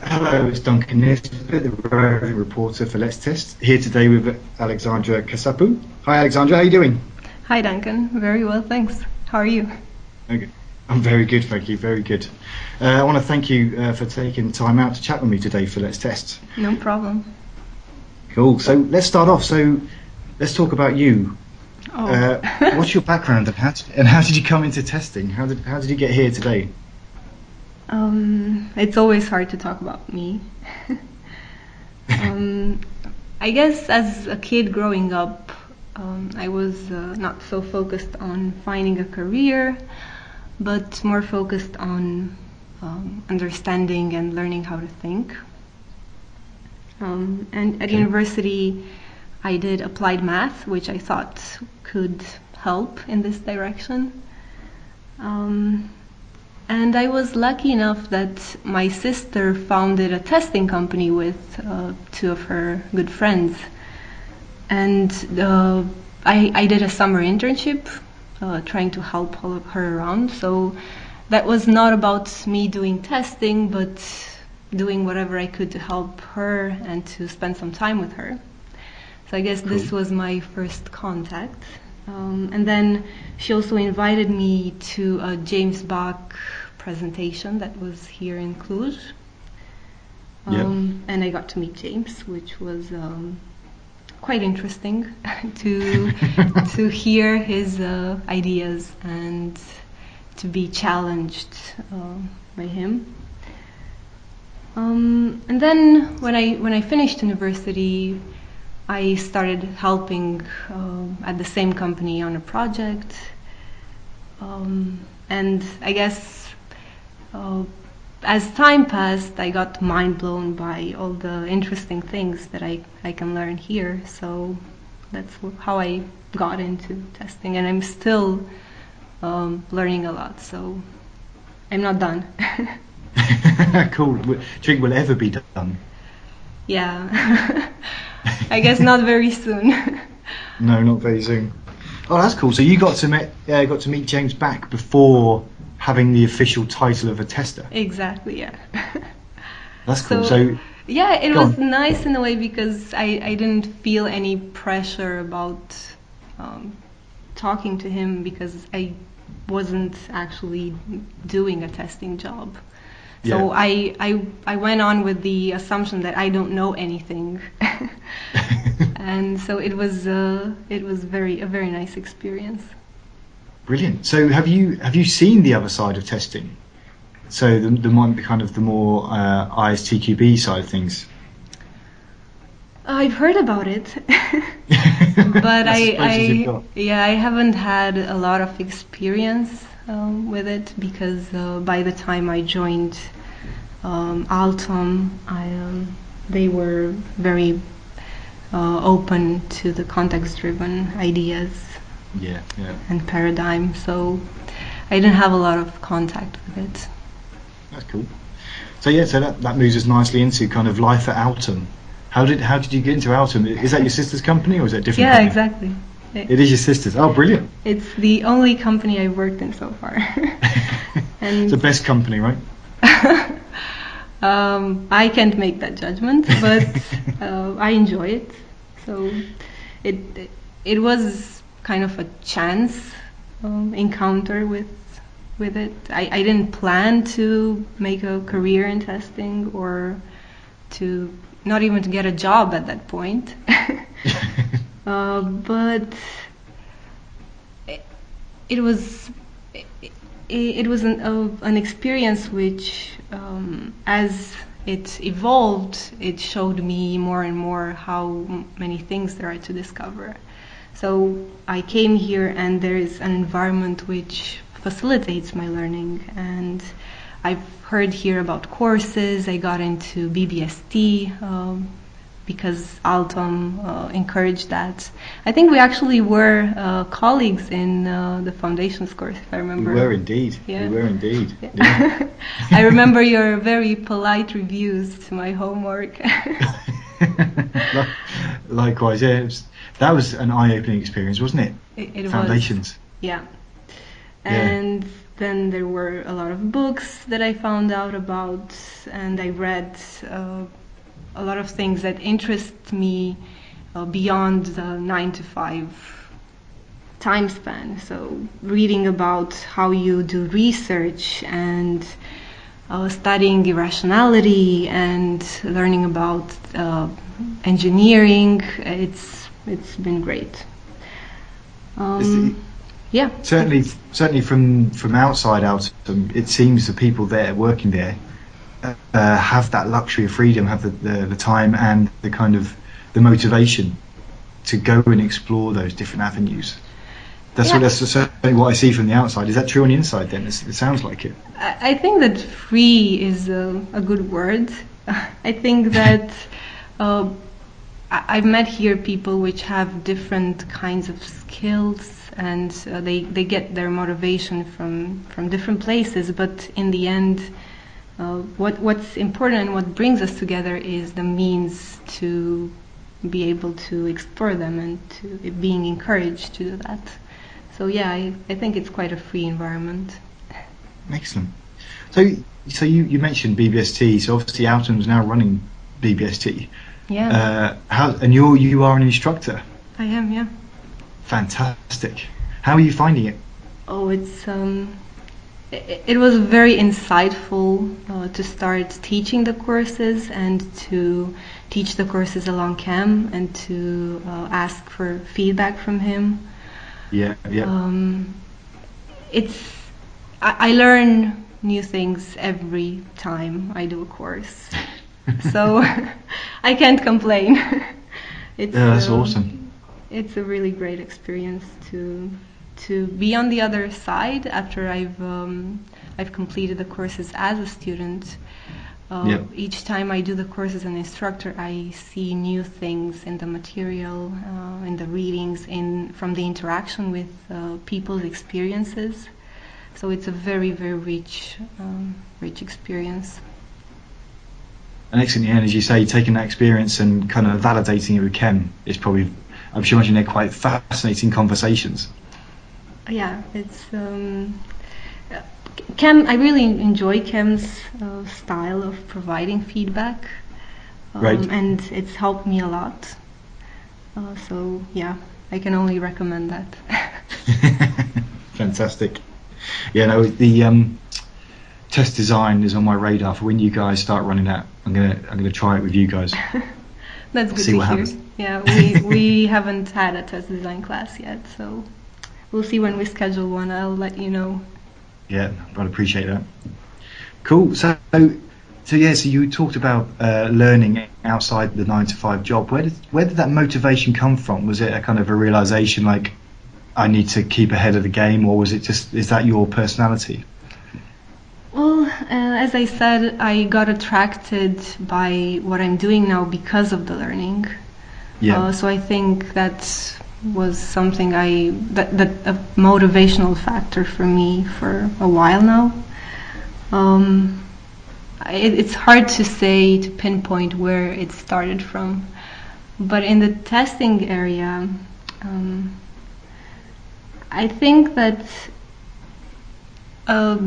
Hello, it's Duncan Nisbet, the Roving Reporter for Let's Test, here today with Alexandra Casapu. Hi Alexandra, how are you doing? Hi Duncan, very well thanks. How are you? Okay. I'm very good, thank you, very good. I want to thank you for taking the time out to chat with me today for Let's Test. No problem. Cool, so let's start off. So let's talk about you. Oh. What's your background and how did you come into testing? How did you get here today? It's always hard to talk about me. I guess as a kid growing up, I was not so focused on finding a career, but more focused on understanding and learning how to think. And at university, I did applied math, which I thought could help in this direction. And I was lucky enough that my sister founded a testing company with two of her good friends. And I did a summer internship trying to help her around. So that was not about me doing testing, but doing whatever I could to help her and to spend some time with her. So I guess this was my first contact. And then she also invited me to a James Bach presentation that was here in Cluj. And I got to meet James, which was quite interesting to hear his ideas and to be challenged by him. And then when I finished university, I started helping at the same company on a project, and I guess as time passed, I got mind blown by all the interesting things that I can learn here. So that's how I got into testing, and I'm still learning a lot. So I'm not done. Cool. Do you think we'll ever be done? Yeah. I guess not very soon. No, not very soon. Oh, that's cool. So you got to meet James Bach before having the official title of a tester. Exactly, yeah. That's cool. So yeah, it was nice in a way because I didn't feel any pressure about talking to him because I wasn't actually doing a testing job. So I went on with the assumption that I don't know anything, and so it was a very nice experience. Brilliant. So have you seen the other side of testing? So the more ISTQB side of things. I've heard about it, but I haven't had a lot of experience with it because by the time I joined Altum, they were very open to the context-driven ideas and paradigm, so I didn't have a lot of contact with it. That's cool. So that moves us nicely into kind of life at Altum. How did you get into Altum? Is that your sister's company or is that a different company? Exactly. It is your sister's. Oh, brilliant. It's the only company I've worked in so far. And it's the best company, right? I can't make that judgment, but I enjoy it. So it was kind of a chance encounter with it. I didn't plan to make a career in testing or to not even to get a job at that point. But it was an experience which, as it evolved, it showed me more and more how many things there are to discover. So I came here and there is an environment which facilitates my learning, and I've heard here about courses. I got into BBST because Altum encouraged that. I think we actually were colleagues in the foundations course, if I remember. We were indeed. Yeah. We were indeed. Yeah. I remember your very polite reviews to my homework. Likewise, yeah. That was an eye-opening experience, wasn't it? It Foundations. was. Yeah. And then there were a lot of books that I found out about, and I read a lot of things that interest me beyond the 9 to 5 time span. So reading about how you do research and studying irrationality and learning about engineering, it's been great. Yeah. Certainly from outside out, it seems the people there working there have that luxury of freedom, have the time and the kind of the motivation to go and explore those different avenues. That's certainly what I see from the outside. Is that true on the inside then? It sounds like it. I think that free is a good word. I think that I've met here people which have different kinds of skills, and they get their motivation from different places, but in the end what's important and what brings us together is the means to be able to explore them and to being encouraged to do that. So yeah, I think it's quite a free environment. Excellent. So you mentioned BBST. So obviously Alton's now running BBST. Yeah. And you are an instructor. I am, yeah. Fantastic. How are you finding it? Oh, it was very insightful to start teaching the courses and to teach the courses along Cam and to ask for feedback from him. Yeah. I learn new things every time I do a course, so I can't complain. That's awesome. It's a really great experience to be on the other side after I've completed the courses as a student. Each time I do the course as an instructor, I see new things in the material, in the readings, from the interaction with people's experiences. So it's a very, very rich experience. And excellent, yeah, and as you say, taking that experience and kind of validating it with Kem is probably, I'm sure imagine they're quite fascinating conversations. Yeah, it's Kem. I really enjoy Kem's style of providing feedback, right. And it's helped me a lot. So yeah, I can only recommend that. Fantastic. Yeah, no, the test design is on my radar for when you guys start running that. I'm gonna try it with you guys. That's good see to what hear. happens. Yeah, we haven't had a test design class yet, so we'll see when we schedule one. I'll let you know. Yeah, I'd appreciate that. Cool. So you talked about learning outside the 9 to 5 job. Where did that motivation come from? Was it a kind of a realization like I need to keep ahead of the game, or was it is that your personality? Well, as I said, I got attracted by what I'm doing now because of the learning. Yeah. So I think that was something that a motivational factor for me for a while now. It's hard to pinpoint where it started from, but in the testing area, I think that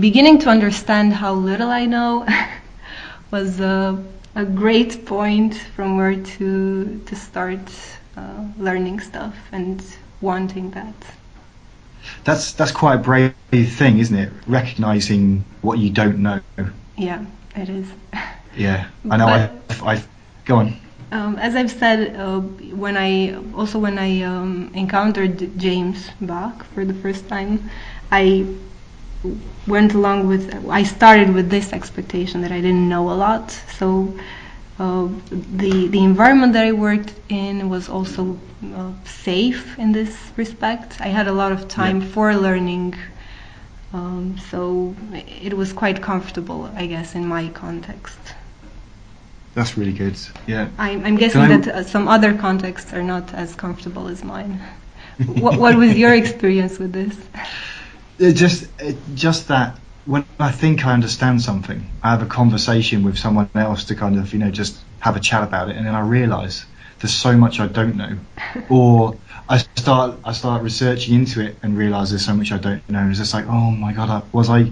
beginning to understand how little I know was a great point from where to start learning stuff and wanting that. That's quite a brave thing, isn't it? Recognizing what you don't know. Yeah, it is. Yeah, I know. I go on. As I've said, when I encountered James Bach for the first time, I started with this expectation that I didn't know a lot. So the environment that I worked in was also safe in this respect. I had a lot of time for learning, so it was quite comfortable, I guess, in my context. That's really good. Yeah. I'm guessing that some other contexts are not as comfortable as mine. What was your experience with this? Just that when I think I understand something, I have a conversation with someone else to kind of, just have a chat about it, and then I realise there's so much I don't know, or I start researching into it and realize there's so much I don't know. It's just like, oh my god, was I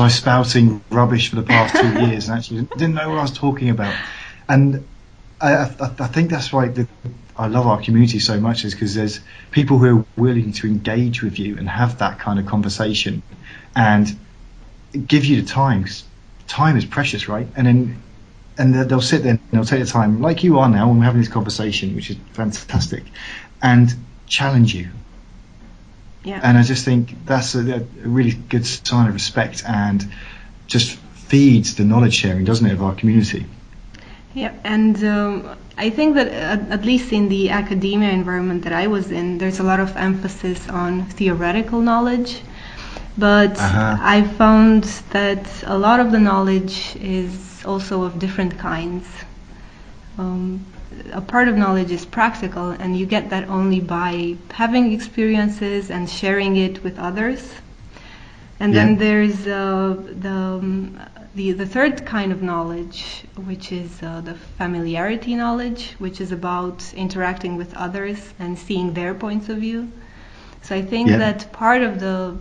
spouting rubbish for the past 2 years and actually didn't know what I was talking about. And I think that's why I love our community so much, is because there's people who are willing to engage with you and have that kind of conversation and give you the time, 'cause time is precious, right? And they'll sit there and they'll take the time, like you are now when we're having this conversation, which is fantastic, and challenge you. Yeah. And I just think that's a really good sign of respect and just feeds the knowledge sharing, doesn't it, of our community? Yeah, and I think that at least in the academia environment that I was in, there's a lot of emphasis on theoretical knowledge, but I found that a lot of the knowledge is also of different kinds. A part of knowledge is practical, and you get that only by having experiences and sharing it with others. And then there's the third kind of knowledge, which is the familiarity knowledge, which is about interacting with others and seeing their points of view. So I think that part of the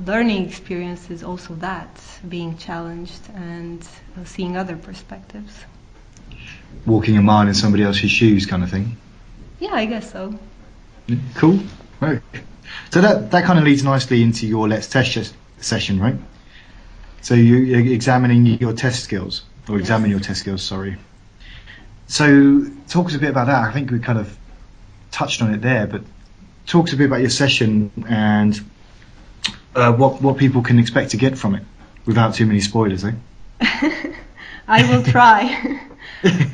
learning experience is also that, being challenged and seeing other perspectives. Walking a mile in somebody else's shoes kind of thing. Yeah, I guess so. Cool. Right. So that kind of leads nicely into your Let's Test session, right? So you're examining your test skills, or examine your test skills, sorry. So talk us a bit about that. I think we kind of touched on it there, but talk us a bit about your session and what people can expect to get from it, without too many spoilers, eh? I will try.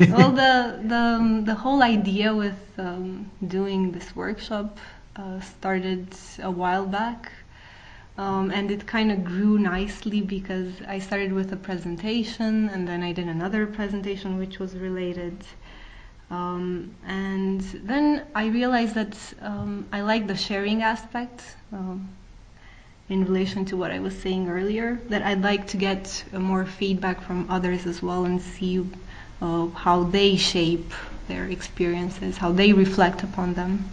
Well, the whole idea with doing this workshop started a while back, and it kind of grew nicely because I started with a presentation, and then I did another presentation which was related, and then I realized that I like the sharing aspect. In relation to what I was saying earlier, that I'd like to get more feedback from others as well and see how they shape their experiences, how they reflect upon them.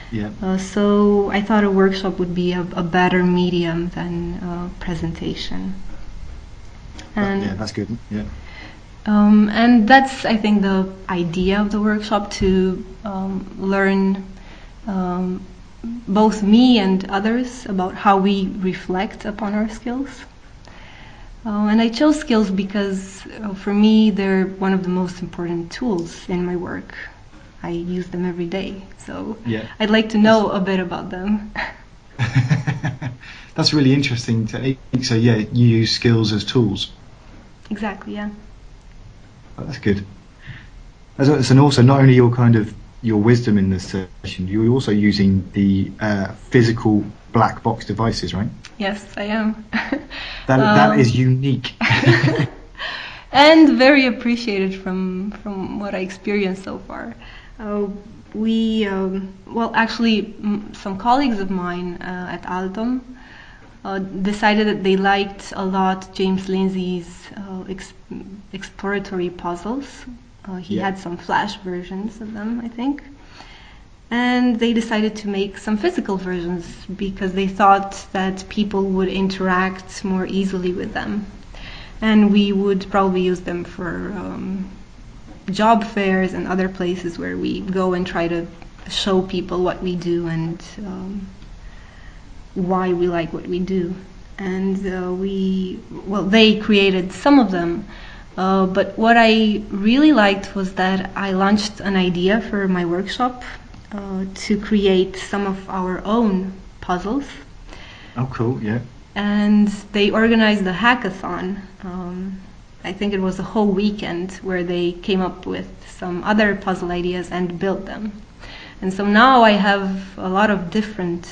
Yeah. So I thought a workshop would be a better medium than a presentation. And yeah, that's good. Yeah. And that's, I think, the idea of the workshop, to learn both me and others about how we reflect upon our skills. And I chose skills because for me they're one of the most important tools in my work. I use them every day, so I'd like to know a bit about them. That's really interesting. So you use skills as tools. Exactly, yeah. Oh, that's good. And also, not only your wisdom in this session, you're also using the physical black box devices, right? Yes, I am. That is unique. And very appreciated from what I experienced so far. Actually, some colleagues of mine at Altum decided that they liked a lot James Lindsay's exploratory puzzles. He had some flash versions of them, I think. And they decided to make some physical versions because they thought that people would interact more easily with them. And we would probably use them for job fairs and other places where we go and try to show people what we do and why we like what we do. And they created some of them. But what I really liked was that I launched an idea for my workshop to create some of our own puzzles. Oh, cool, yeah. And they organized a hackathon. I think it was a whole weekend where they came up with some other puzzle ideas and built them. And so now I have a lot of different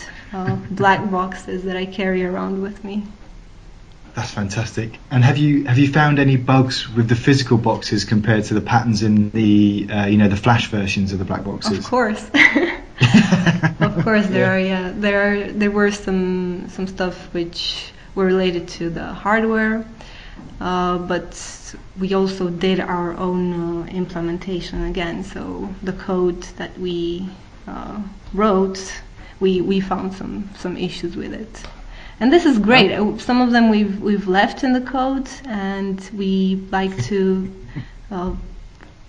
black boxes that I carry around with me. That's fantastic. And have you found any bugs with the physical boxes compared to the patterns in the the flash versions of the black boxes? Of course. Of course there were some stuff which were related to the hardware, but we also did our own implementation again. So the code that we wrote we found some issues with it. And this is great. Some of them we've left in the code, and we like to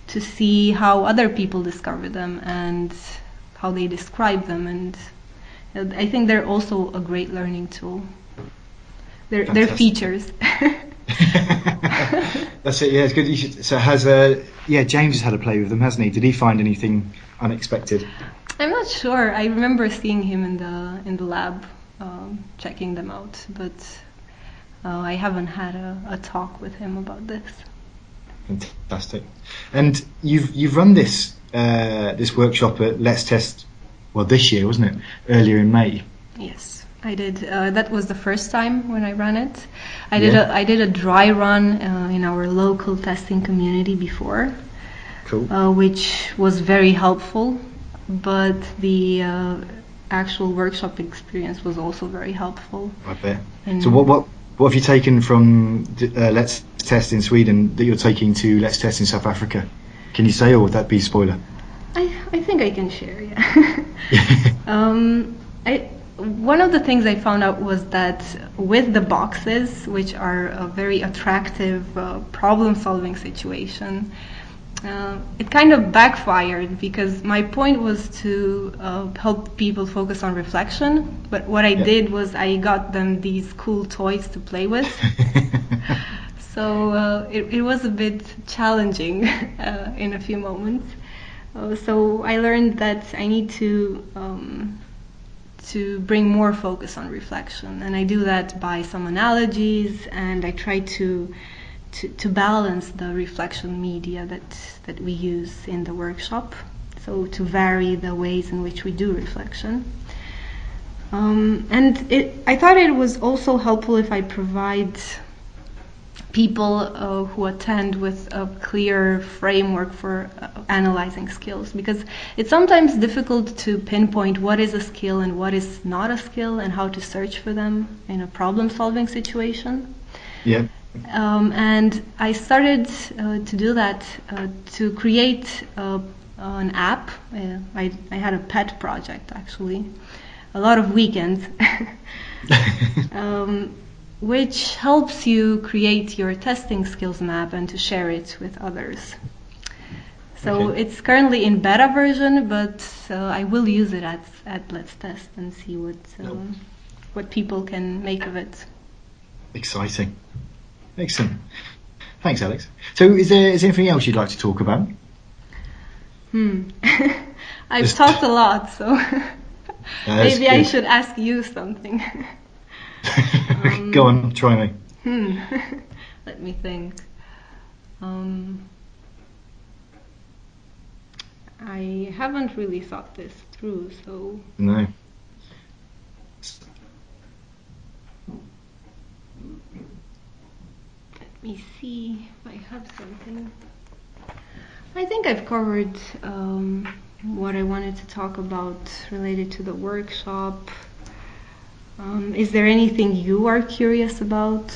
see how other people discover them and how they describe them. And I think they're also a great learning tool. They're features. That's it. Yeah, it's good. So James has had a play with them, hasn't he? Did he find anything unexpected? I'm not sure. I remember seeing him in the lab, checking them out, but I haven't had a talk with him about this. Fantastic. And you've run this workshop at Let's Test, well, this year, wasn't it? Earlier in May. Yes, I did. That was the first time when I ran it. I did a dry run in our local testing community before. Cool. Which was very helpful, but the actual workshop experience was also very helpful. I bet. So what have you taken from Let's Test in Sweden that you're taking to Let's Test in South Africa? Can you say, or would that be a spoiler? I think I can share, yeah. One of the things I found out was that with the boxes, which are a very attractive problem-solving situation, it kind of backfired, because my point was to help people focus on reflection, but what I did was I got them these cool toys to play with. So it was a bit challenging in a few moments. So I learned that I need to bring more focus on reflection, and I do that by some analogies, and I try to balance the reflection media that we use in the workshop, so to vary the ways in which we do reflection. And I thought it was also helpful if I provide people who attend with a clear framework for analyzing skills, because it's sometimes difficult to pinpoint what is a skill and what is not a skill, and how to search for them in a problem-solving situation. Yeah. And I started to do that, to create an app. I had a pet project, actually, a lot of weekends, which helps you create your testing skills map and to share it with others. So it's currently in beta version, but I will use it at Let's Test and see what people can make of it. Exciting. Excellent. Thanks, Alex. So is there anything else you'd like to talk about? I've talked a lot, so maybe I should ask you something. Go on, try me. Let me think. I haven't really thought this through, so... No. Let me see if I have something. I think I've covered what I wanted to talk about related to the workshop. Is there anything you are curious about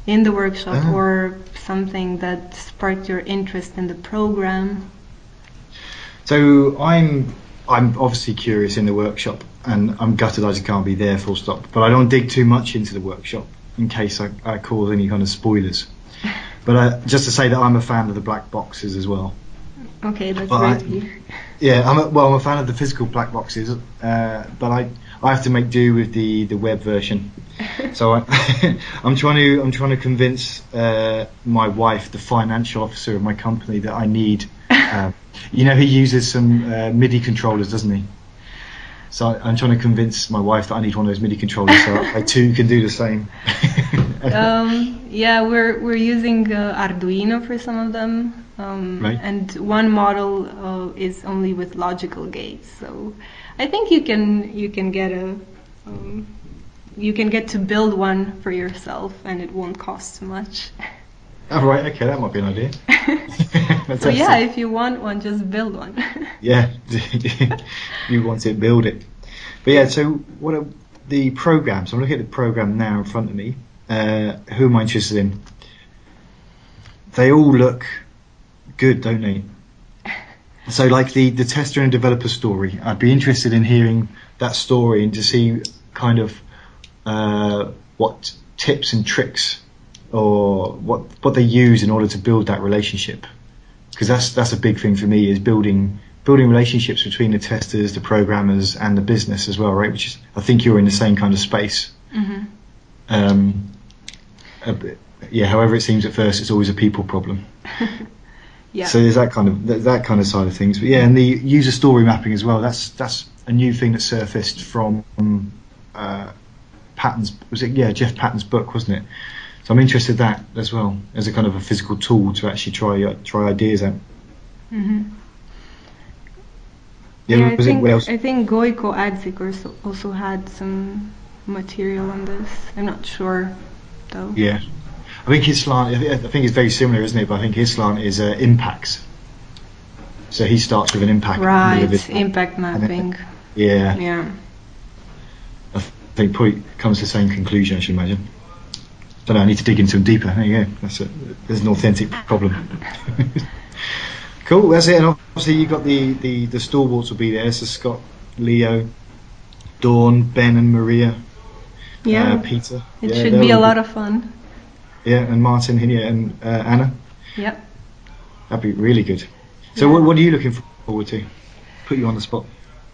in the workshop, or something that sparked your interest in the program? So I'm obviously curious in the workshop, and I'm gutted I just can't be there, full stop. But I don't dig too much into the workshop in case I cause any kind of spoilers. But just to say that I'm a fan of the black boxes as well. Okay, that's great. Yeah, I'm a fan of the physical black boxes, but I have to make do with the web version. So I'm trying to convince my wife, the financial officer of my company, that I need. He uses some MIDI controllers, doesn't he? So I'm trying to convince my wife that I need one of those MIDI controllers, so I too can do the same. Yeah, we're using Arduino for some of them, right. And one model is only with logical gates. So I think you can get to build one for yourself, and it won't cost too much. Oh, right, okay, that might be an idea. So yeah, if you want one, just build one. Yeah, you want it, build it. But yeah, so what are the programs? So I'm looking at the program now in front of me. Who am I interested in? They all look good, don't they? So like the tester and developer story, I'd be interested in hearing that story and to see kind of what tips and tricks or what they use in order to build that relationship. Because that's a big thing for me, is building relationships between the testers, the programmers, and the business as well, right? Which is, I think you're in the same kind of space. Yeah, however it seems at first, it's always a people problem. Yeah. So there's that kind of side of things. But yeah, and the user story mapping as well. That's a new thing that surfaced from Patton's. Was it? Yeah, Jeff Patton's book, wasn't it? So I'm interested in that as well as a kind of a physical tool to actually try ideas out. Yeah, I think Goiko Adzik also had some material on this. I'm not sure though. Yeah. I think his slant, I think it's very similar, isn't it? But I think his slant is impacts. So he starts with an impact. Right, impact mapping. Yeah. Yeah. I think probably comes to the same conclusion, I should imagine. Don't know, I need to dig into them deeper. There you go. There's an authentic problem. Cool, that's it. And obviously you've got the stalwarts will be there. So Scott, Leo, Dawn, Ben and Maria. Yeah. Peter. It should be a lot of fun. Yeah, and Martin here and Anna. Yep. That'd be really good. So what are you looking forward to? Put you on the spot.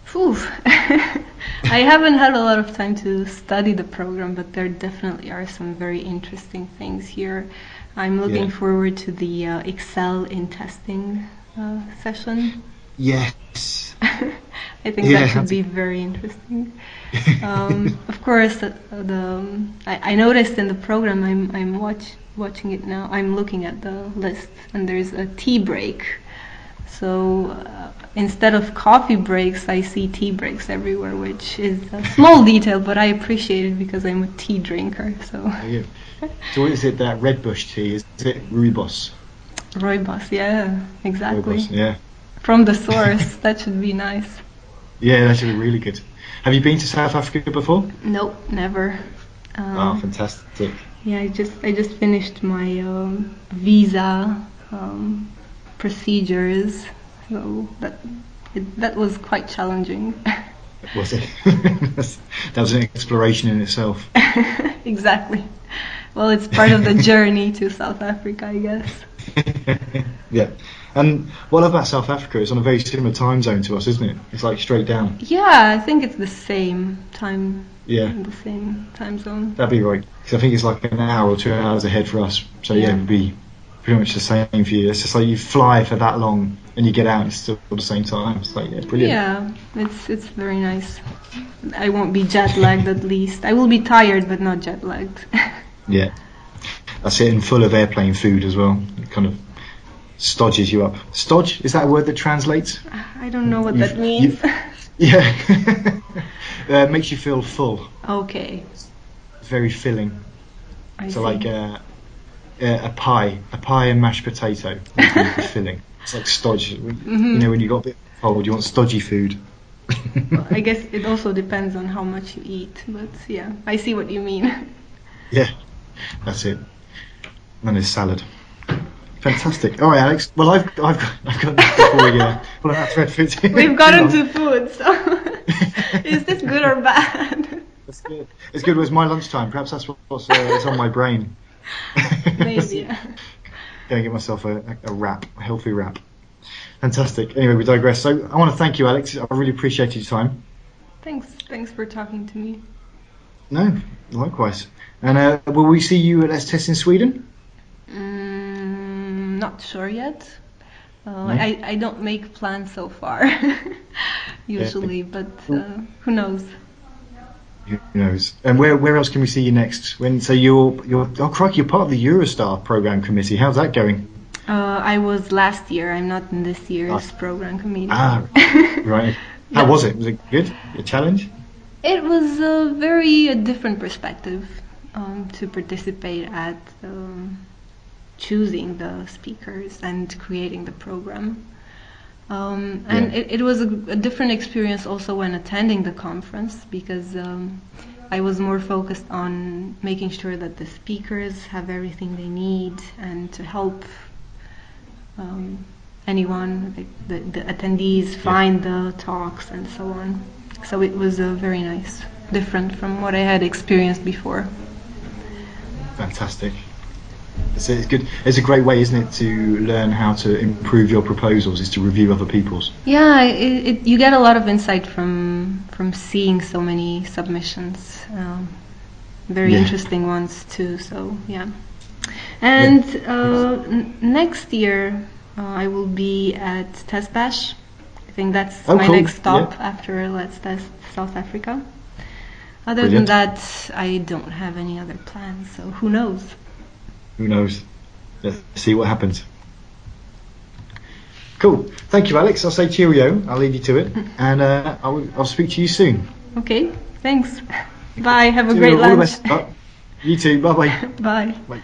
Phew. I haven't had a lot of time to study the program, but there definitely are some very interesting things here. I'm looking forward to the Excel in testing session. Yes. I think that should be very interesting. Of course, I noticed in the program I'm watching it now. I'm looking at the list, and there's a tea break. So instead of coffee breaks, I see tea breaks everywhere, which is a small detail, but I appreciate it because I'm a tea drinker. So. So what is it? That Red Bush tea? Is it Rooibos? Rooibos, yeah, exactly. Rooibos, yeah. From the source, that should be nice. Yeah, that should be really good. Have you been to South Africa before? Nope, never. Fantastic. Yeah, I just finished my visa procedures, so that was quite challenging. Was it? That was an exploration in itself. Exactly. Well, it's part of the journey to South Africa, I guess. Yeah. And what about South Africa? It's on a very similar time zone to us, isn't it? It's like straight down. Yeah, I think it's the same time. Yeah. The same time zone. That'd be right. Because I think it's like an hour or 2 hours ahead for us. So yeah, it'd be pretty much the same for you. It's just like you fly for that long and you get out and it's still at the same time. It's like, yeah, brilliant. Yeah, it's very nice. I won't be jet lagged at least. I will be tired but not jet lagged. Yeah. That's it, and full of airplane food as well. It kind of stodges you up. Stodge? Is that a word that translates? I don't know what that means. Yeah. Makes you feel full. Okay. Very filling. I so see. Like a pie and mashed potato. Filling. It's like stodge. You know, when you got a bit cold, you want stodgy food. Well, I guess it also depends on how much you eat, but yeah, I see what you mean. Yeah, that's it. And there's salad. Fantastic. All right, Alex. Well, I've got before we pull out thread for it. We've gotten to food, so is this good or bad? That's good. It's good. It's my lunchtime. Perhaps that's what's on my brain. Maybe. Yeah. Going to get myself a wrap, a healthy wrap. Fantastic. Anyway, we digress. So I want to thank you, Alex. I really appreciated your time. Thanks for talking to me. No, likewise. And will we see you at Let's Test in Sweden? Not sure yet. No? I don't make plans so far, usually, but who knows? Who knows? And where else can we see you next? So you're crikey, you're part of the Eurostar program committee. How's that going? I was last year. I'm not in this year's program committee. Right. How was it? Was it good? A challenge? It was a very different perspective to participate at choosing the speakers and creating the program. And it was a different experience also when attending the conference, because I was more focused on making sure that the speakers have everything they need and to help anyone, like the attendees find the talks and so on. So it was very nice, different from what I had experienced before. Fantastic. It's good. It's a great way, isn't it, to learn how to improve your proposals, is to review other people's. Yeah, you get a lot of insight from seeing so many submissions, very interesting ones too. So yeah, and next year I will be at Test Bash. I think that's my cool. next stop after Let's Test South Africa. Other than that, I don't have any other plans. So who knows? Who knows? Let's see what happens. Cool. Thank you, Alex. I'll say cheerio. I'll leave you to it, and I'll speak to you soon. Okay. Thanks. Bye. Have a great lunch. You too. Bye-bye. Bye. Bye.